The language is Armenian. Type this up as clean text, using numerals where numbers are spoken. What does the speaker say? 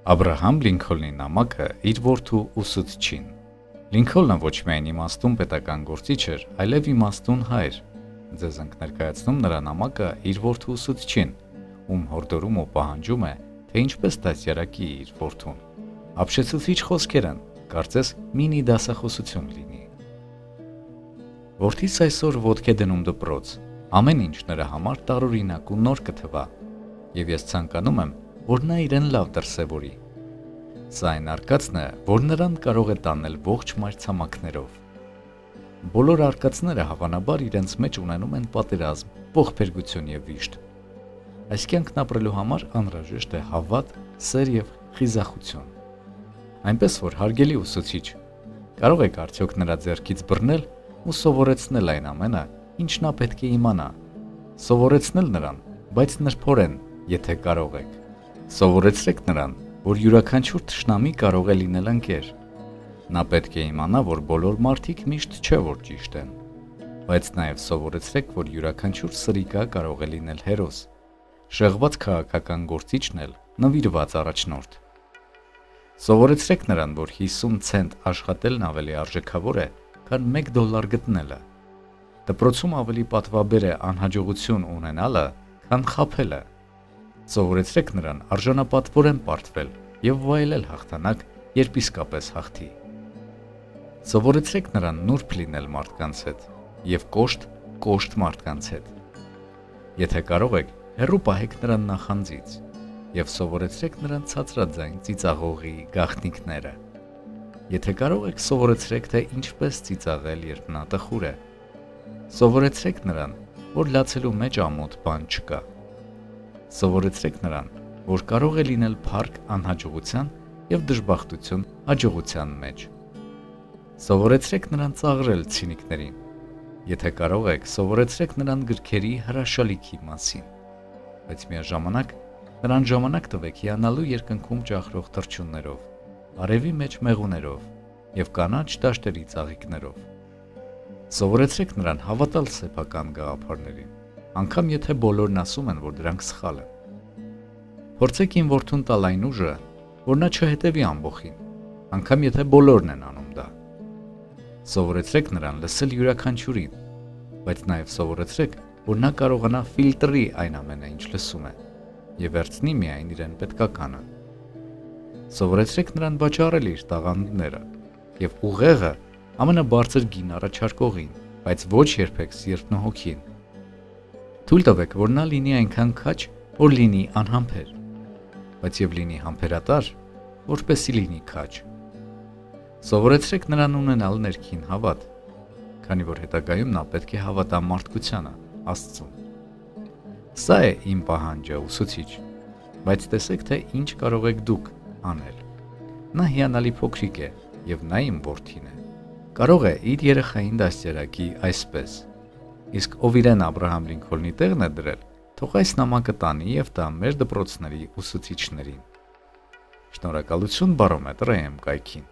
Աբրահամ Լինքոլնի նամակը իր որդու ուսուցչին։ Լինքոլնը ոչ միայն իմաստուն պետական գործիչ էր, այլև իմաստուն հայր։ Ձեզ ենք ներկայացնում նրա նամակը իր որդու ուսուցչին, ում հորդորում ու պահանջում է, թե ինչպես դաստիարակի իր որդուն։ Ապշեցուցիչ խոսքեր են, կարծես մինի դասախոսություն լինի։ Որդիս այսօր ոտք է դնում դպրոց, ամեն ինչ նրա համար տարօրինակ ու նոր կթվա, եւ ես ցանկանում եմ, որ նա իրեն լավ դրսևորի։ Սա այն արկածն է, որ նրան կարող է տանել ողջ մայրցամաքներով։ Բոլոր արկածները հավանաբար իրենց մեջ ունենում են պատերազմ, ողբերգություն եւ վիշտ։ Այս կյանքն ապրելու համար անհրաժեշտ է հավատ, սեր եւ խիզախություն։ Այնպես որ հարգելի ուսուցիչ, կարող եք արդյոք նրա ձեռքից բռնել ու սովորեցնել այն ամենը, ինչ նա պետք է իմանա։ Սովորեցնել նրան, բայց նրբորեն, եթե կարող եք։ Սովորեցրեք նրան, որ յուրաքանչյուր թշնամի կարող է լինել ընկեր։ Նա պետք է իմանա, որ բոլոր մարդիկ միշտ չէ որ ճիշտ են, բայց նաև սովորեցրեք, որ յուրաքանչյուր սրիկա կարող է լինել հերոս, շեղված քաղաքական գործիչն էլ նվիրված առաջնորդ։ Սովորեցրեք նրան, որ 50 ցենտ աշխատելն ավելի արժեքավոր է, քան $1 գտնելը։ Դպրոցում ավելի պատվաբեր է անհաջողություն ունենալը, քան խաբելը։ Սովորեցրեք նրան արժանապատվորեն պարտվել եւ վայելել հաղթանակ, երբ իսկապես հաղթի։ Սովորեցրեք նրան նուրբ լինել մարդկանց հետ եւ կոշտ մարդկանց հետ։ Եթե կարող եք, հեռու պահեք նրան նախանձից եւ սովորեցրեք նրան ցածրաձայն ծիծաղողի գաղտնիքները։ Եթե կարող եք, սովորեցրեք, թե ինչպես ծիծաղել, երբ նա տխուր է։ Սովորեցրեք նրան, որ լացելու մեջ ամոթ բան չկա։ Սովորեցրեք նրան, որ կարող է լինել փառք անհաջողության եւ դժբախտություն հաջողության մեջ։ Սովորեցրեք նրան ծաղրել ցինիկներին։ Եթե կարող եք, սովորեցրեք նրան գրքերի հրաշալիքի մասին, բայց միաժամանակ նրան ժամանակ տվեք հիանալու երկնքում ճախրող թռչուններով, արևի մեջ մեղուներով եւ կանաչ դաշտերի ծաղիկներով։ Սովորեցրեք նրան հավատալ սեփական գաղափարներին, անկամ եթե բոլորն ասում են, որ դրանք սխալ են։ Փորձեք իմ որդուն տալ այն ուժը, որ նա չհետևի ամբոխին, անկամ եթե բոլորն են անում դա։ Սովորեցրեք նրան լսել յուրաքանչյուրին, բայց նաև սովորեցրեք, որ նա կարողանա ֆիլտրի այն ամենը, ինչ լսում է, եւ վերցնի միայն իրեն պետքականը։ Սովորեցրեք նրան վաճառել իր տաղանդները եւ ուղեղը ամենաբարձր գին առաջարկողին, բայց ոչ երբեք սիրտն ու հոգին։ Թույլ տվեք, որ նա լինի այնքան քաջ, որ լինի անհամբեր, բայց եւ լինի համբերատար, որպեսզի լինի քաջ։ Սովորեցրեք նրան ունենալ ներքին հավատ, քանի որ հետագայում նա պետք է հավատա մարդկությանը, Աստծուն։ Սա է իմ պահանջը, ուսուցիչ, բայց տեսեք, թե ինչ կարող եք դուք անել։ Նա հիանալի փոքրիկ է եւ նա իմ որդին է։ Կարող է իր երեխային դաստիարակի այսպես. իսկ ով իրեն Աբրահամ Լինքոլնի տեղն է դրել, թող այս նամակը տանի եւ տա մեր դպրոցների ուսուցիչներին։ Շնորհակալություն Բարոմետր AM կայքին։